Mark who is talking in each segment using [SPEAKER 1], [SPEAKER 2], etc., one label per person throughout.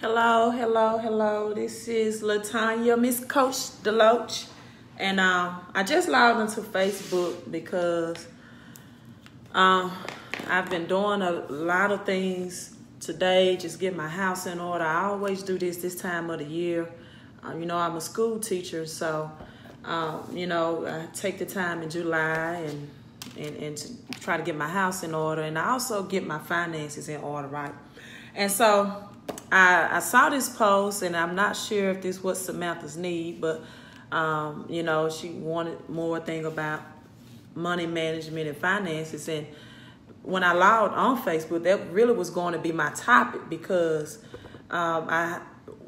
[SPEAKER 1] Hello, hello, hello. This is Latanya, Miss Coach Deloach. And I just logged into Facebook because I've been doing a lot of things today, just get my house in order. I always do this time of the year. I'm a school teacher, so, I take the time in July and to try to get my house in order. And I also get my finances in order, right? And so I saw this post, and I'm not sure if this is what Samantha's need, but, she wanted more thing about money management and finances. And when I logged on Facebook, that really was going to be my topic because I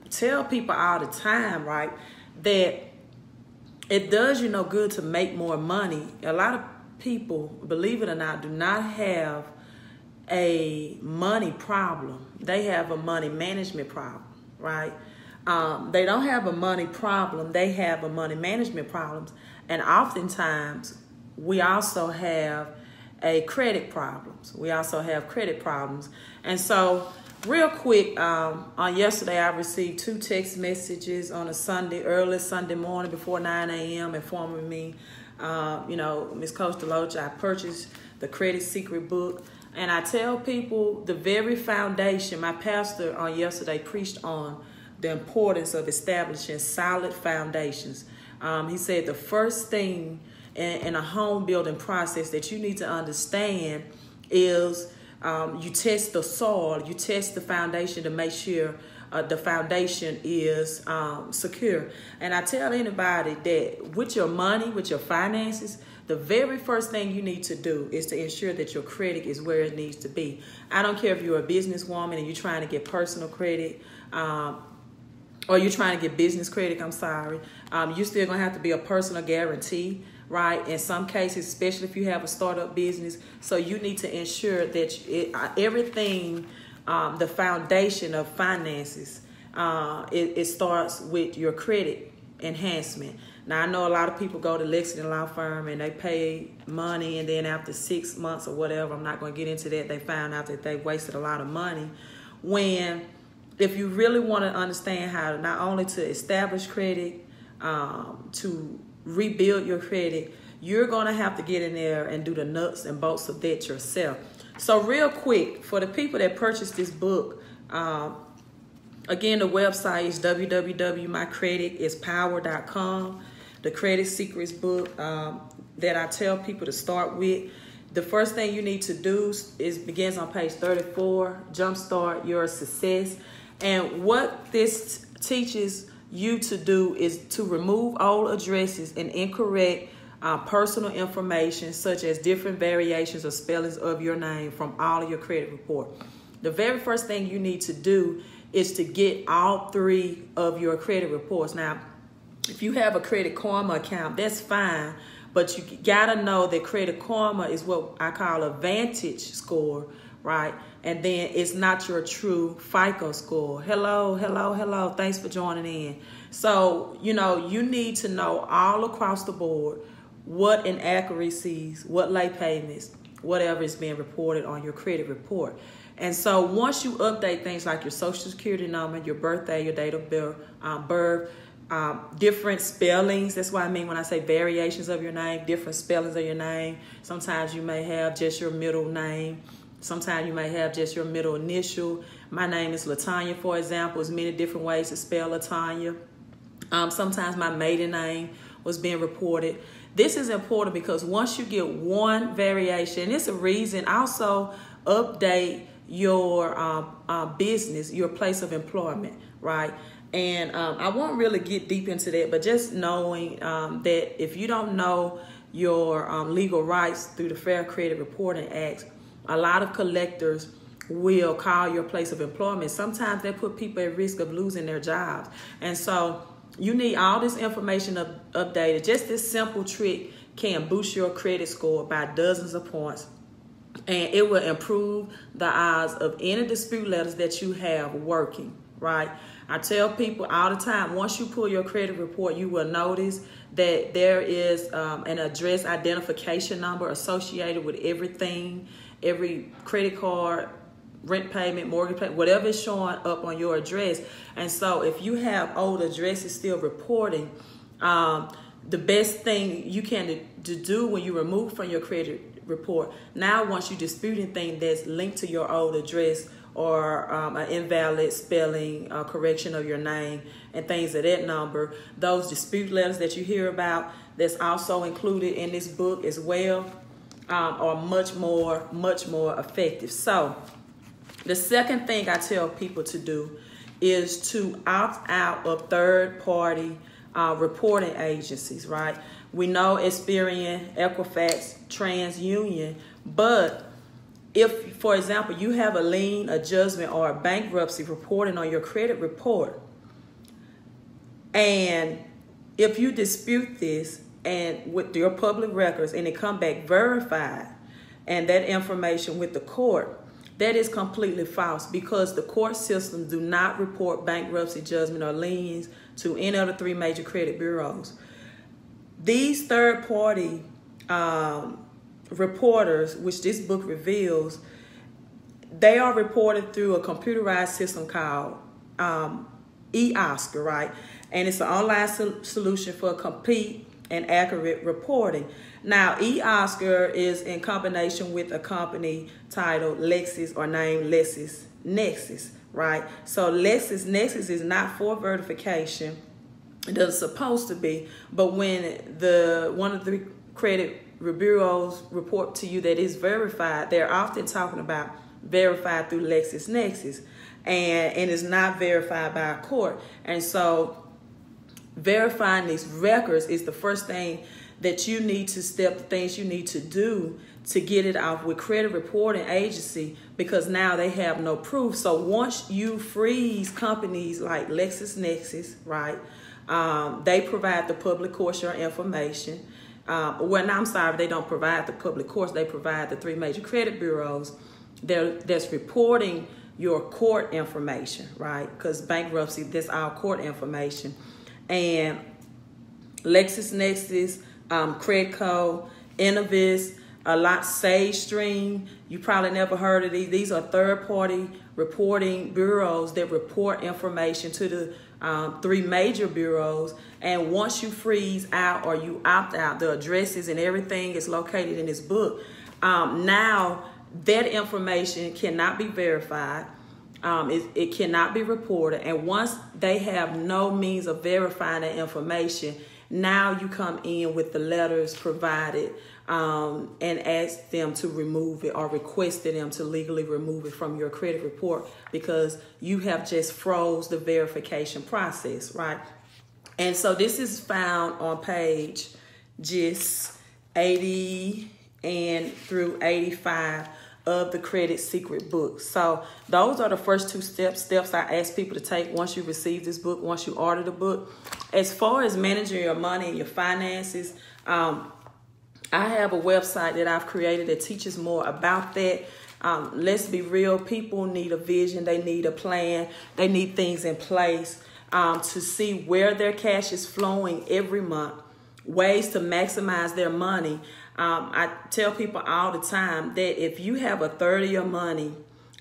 [SPEAKER 1] tell people all the time, right, that it does good to make more money. A lot of people, believe it or not, do not have a money problem. They have a money management problem, right? They don't have a money problem. They have a money management problem. And oftentimes, we also have credit problems. And so, real quick, on yesterday, I received 2 text messages on a early Sunday morning before 9 a.m. informing me, Miss Coach Deloach, I purchased the Credit Secret book. And I tell people the very foundation, my pastor on yesterday preached on the importance of establishing solid foundations. He said the first thing in a home building process that you need to understand is you test the soil, you test the foundation to make sure the foundation is secure. And I tell anybody that with your money, with your finances, the very first thing you need to do is to ensure that your credit is where it needs to be. I don't care if you're a businesswoman and you're trying to get personal credit or you're trying to get business credit, you're still going to have to be a personal guarantee, right? In some cases, especially if you have a startup business. So you need to ensure that everything, the foundation of finances, it starts with your credit enhancement. Now, I know a lot of people go to Lexington Law Firm and they pay money, and then after 6 months or whatever, I'm not going to get into that, they found out that they wasted a lot of money. If you really want to understand how not only to establish credit, to rebuild your credit, you're going to have to get in there and do the nuts and bolts of that yourself. So real quick, for the people that purchased this book, again, the website is www.mycreditispower.com. The Credit Secrets book that I tell people to start with. The first thing you need to do begins on page 34, Jumpstart Your Success. And what this teaches you to do is to remove old addresses and incorrect personal information, such as different variations or spellings of your name from all of your credit report. The very first thing you need to do is to get all 3 of your credit reports. Now, if you have a Credit Karma account, that's fine, but you gotta know that Credit Karma is what I call a Vantage score, right? And then it's not your true FICO score. Hello. Thanks for joining in. So, you need to know all across the board what inaccuracies, what late payments, whatever is being reported on your credit report. And so once you update things like your social security number, your birthday, your date of birth, different spellings. That's what I mean when I say variations of your name, different spellings of your name. Sometimes you may have just your middle name. Sometimes you may have just your middle initial. My name is Latanya, for example. There's many different ways to spell Latanya. Sometimes my maiden name was being reported. This is important because once you get one variation, it's a reason. Also update your business, your place of employment, right? And I won't really get deep into that, but just knowing that if you don't know your legal rights through the Fair Credit Reporting Act, a lot of collectors will call your place of employment. Sometimes they put people at risk of losing their jobs. And so you need all this information updated. Just this simple trick can boost your credit score by dozens of points. And it will improve the odds of any dispute letters that you have working, right? I tell people all the time, once you pull your credit report, you will notice that there is an address identification number associated with everything, every credit card rent payment, mortgage payment, whatever is showing up on your address. And so if you have old addresses still reporting, the best thing you can do when you remove from your credit report, now once you dispute anything that's linked to your old address, or an invalid spelling, correction of your name, and things of that number, those dispute letters that you hear about, that's also included in this book as well, are much more effective. So the second thing I tell people to do is to opt out of third-party reporting agencies, right? We know Experian, Equifax, TransUnion, but if, for example, you have a lien, a judgment, or a bankruptcy reporting on your credit report, and if you dispute this and with your public records and it come back verified and that information with the court, that is completely false, because the court systems do not report bankruptcy, judgment, or liens to any of the 3 major credit bureaus. These third-party reporters, which this book reveals, they are reported through a computerized system called EOSCAR, right? And it's an online solution for complete and accurate reporting. Now, EOSCAR is in combination with a company titled Lexis, or named LexisNexis, right? So LexisNexis is not for verification. It doesn't supposed to be, but when one of the credit bureaus report to you that is verified, they're often talking about verified through LexisNexis, and it's not verified by a court. And so verifying these records is the first thing that you need to the things you need to do to get it off with credit reporting agency, because now they have no proof. So once you freeze companies like LexisNexis, right, they provide the public course your information. Well, no, I'm sorry, they don't provide the public course. They provide the 3 major credit bureaus that's reporting your court information, right? Because bankruptcy, that's all court information. And LexisNexis, Credco, Innovis, a lot, SageStream, you probably never heard of these. These are third-party reporting bureaus that report information to the 3 major bureaus. And once you freeze out or you opt out, the addresses and everything is located in this book. Now that information cannot be verified. It cannot be reported. And once they have no means of verifying that information, now you come in with the letters provided and ask them to remove it, or requested them to legally remove it from your credit report, because you have just froze the verification process, right? And so this is found on page just 80 and through 85 of the Credit Secret book. So those are the first 2 steps I ask people to take once you receive this book, once you order the book. As far as managing your money and your finances, I have a website that I've created that teaches more about that. Let's be real, people need a vision, they need a plan, they need things in place to see where their cash is flowing every month, ways to maximize their money. I tell people all the time that if you have a third of your money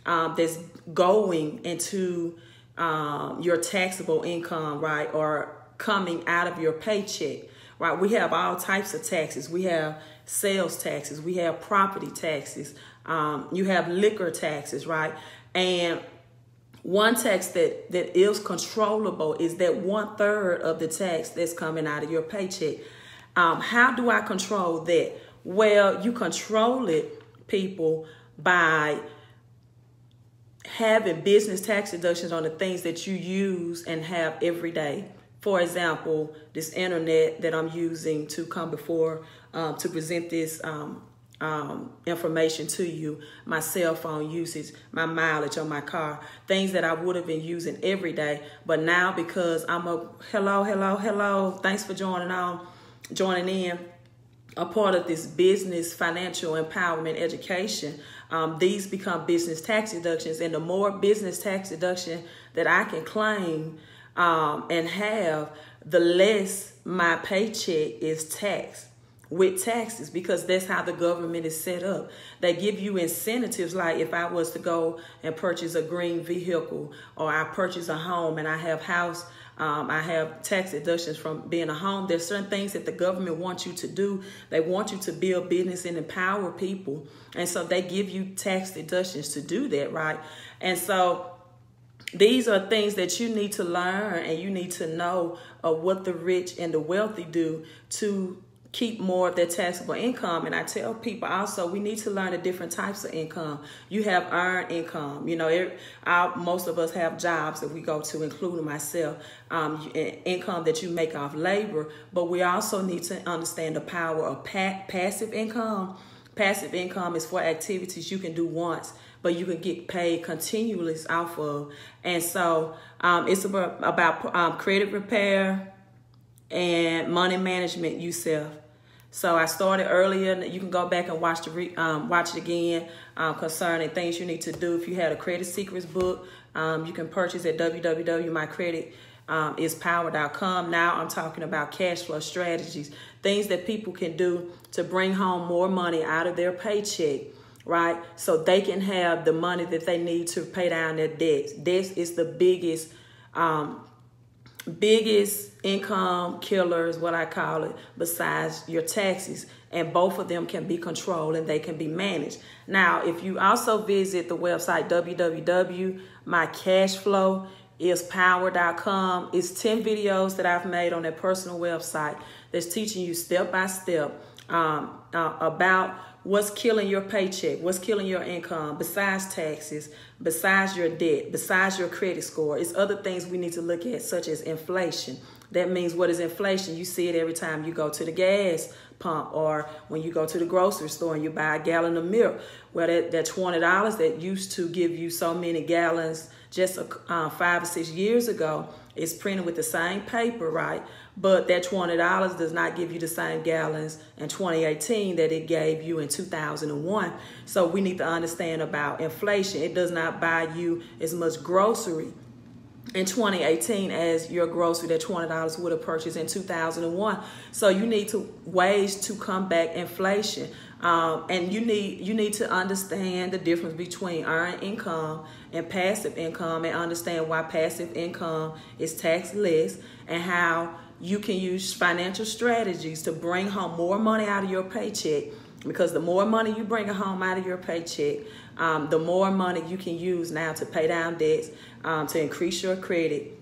[SPEAKER 1] that's going into your taxable income, right, or coming out of your paycheck, right, we have all types of taxes. We have sales taxes, we have property taxes, you have liquor taxes, right? And one tax that is controllable is that 1/3 of the tax that's coming out of your paycheck. How do I control that? Well, you control it, people, by having business tax deductions on the things that you use and have every day. For example, this internet that I'm using to come before, to present this information to you, my cell phone usage, my mileage on my car, things that I would have been using every day. But now, because I'm hello, thanks for joining in, a part of this business financial empowerment education, these become business tax deductions. And the more business tax deduction that I can claim and have, the less my paycheck is taxed. with taxes, because that's how the government is set up. They give you incentives, like if I was to go and purchase a green vehicle, or I purchase a home and I have I have tax deductions from being a home. There's certain things that the government wants you to do. They want you to build business and empower people. And so they give you tax deductions to do that, right? And so these are things that you need to learn, and you need to know what the rich and the wealthy do to keep more of their taxable income. And I tell people also, we need to learn the different types of income. You have earned income. You know, most of us have jobs that we go to, including myself, income that you make off labor. But we also need to understand the power of passive income. Passive income is for activities you can do once, but you can get paid continually off of. And so it's about credit repair and money management yourself. So I started earlier. You can go back and watch it again concerning things you need to do. If you had a credit secrets book, you can purchase at www.mycreditispower.com. Now I'm talking about cash flow strategies, things that people can do to bring home more money out of their paycheck, right? So they can have the money that they need to pay down their debts. This is the biggest income killer is what I call it, besides your taxes. And both of them can be controlled and they can be managed. Now, if you also visit the website www.mycashflowispower.com, it's 10 videos that I've made on that personal website that's teaching you step by step about what's killing your paycheck, what's killing your income, besides taxes, besides your debt, besides your credit score. It's other things we need to look at, such as inflation. That means, what is inflation? You see it every time you go to the gas pump, or when you go to the grocery store and you buy a gallon of milk. Well, that $20 that used to give you so many gallons just 5 or 6 years ago is printed with the same paper, right? But that $20 does not give you the same gallons in 2018 that it gave you in 2001. So we need to understand about inflation. It does not buy you as much grocery in 2018 as your grocery that $20 would have purchased in 2001. So you need ways to combat inflation. And you need to understand the difference between earned income and passive income, and understand why passive income is taxed less, and how you can use financial strategies to bring home more money out of your paycheck. Because the more money you bring home out of your paycheck, the more money you can use now to pay down debts, to increase your credit,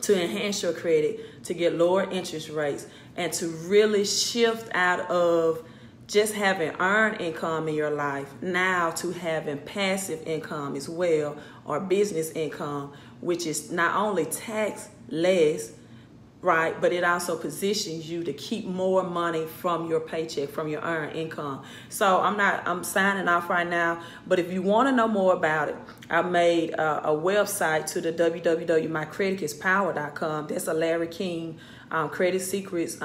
[SPEAKER 1] to enhance your credit, to get lower interest rates, and to really shift out of just having earned income in your life now to having passive income as well, or business income, which is not only tax less, right, but it also positions you to keep more money from your paycheck, from your earned income. So I'm signing off right now, but if you want to know more about it, I made a website to the www.mycreditispower.com. That's a Larry King credit secrets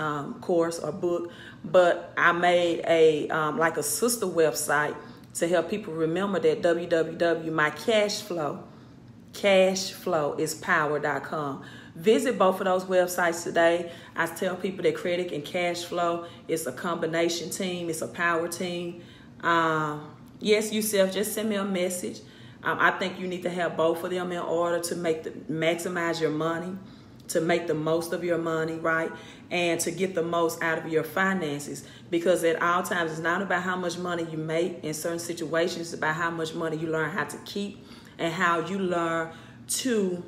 [SPEAKER 1] course or book, but I made a like a sister website to help people remember that www.mycashflowispower.com. Visit both of those websites today. I tell people that credit and cash flow is a combination team. It's a power team. Yes, yourself, just send me a message. I think you need to have both of them in order to maximize your money, to make the most of your money, right? And to get the most out of your finances. Because at all times, it's not about how much money you make in certain situations. It's about how much money you learn how to keep, and how you learn to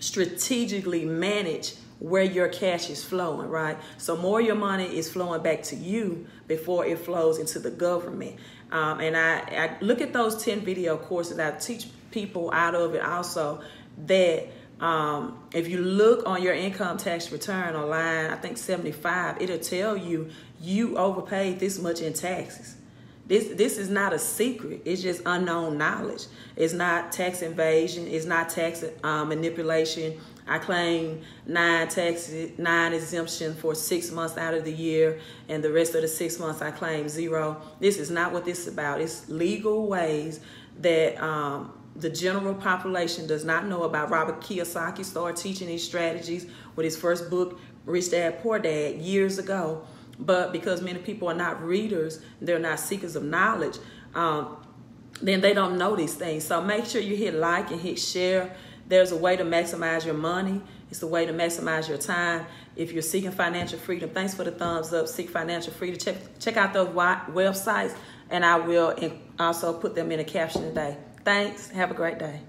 [SPEAKER 1] strategically manage where your cash is flowing, right? So more of your money is flowing back to you before it flows into the government. And I look at those 10 video courses. I teach people out of it also that if you look on your income tax return on line, I think 75, it'll tell you overpaid this much in taxes. This is not a secret. It's just unknown knowledge. It's not tax evasion. It's not tax manipulation. I claim 9 exemption for 6 months out of the year, and the rest of the 6 months I claim 0. This is not what this is about. It's legal ways that the general population does not know about. Robert Kiyosaki started teaching these strategies with his first book, Rich Dad, Poor Dad, years ago. But because many people are not readers, they're not seekers of knowledge, then they don't know these things. So make sure you hit like and hit share. There's a way to maximize your money. It's a way to maximize your time. If you're seeking financial freedom, thanks for the thumbs up. Seek financial freedom. Check out those websites, and I will also put them in a caption today. Thanks. Have a great day.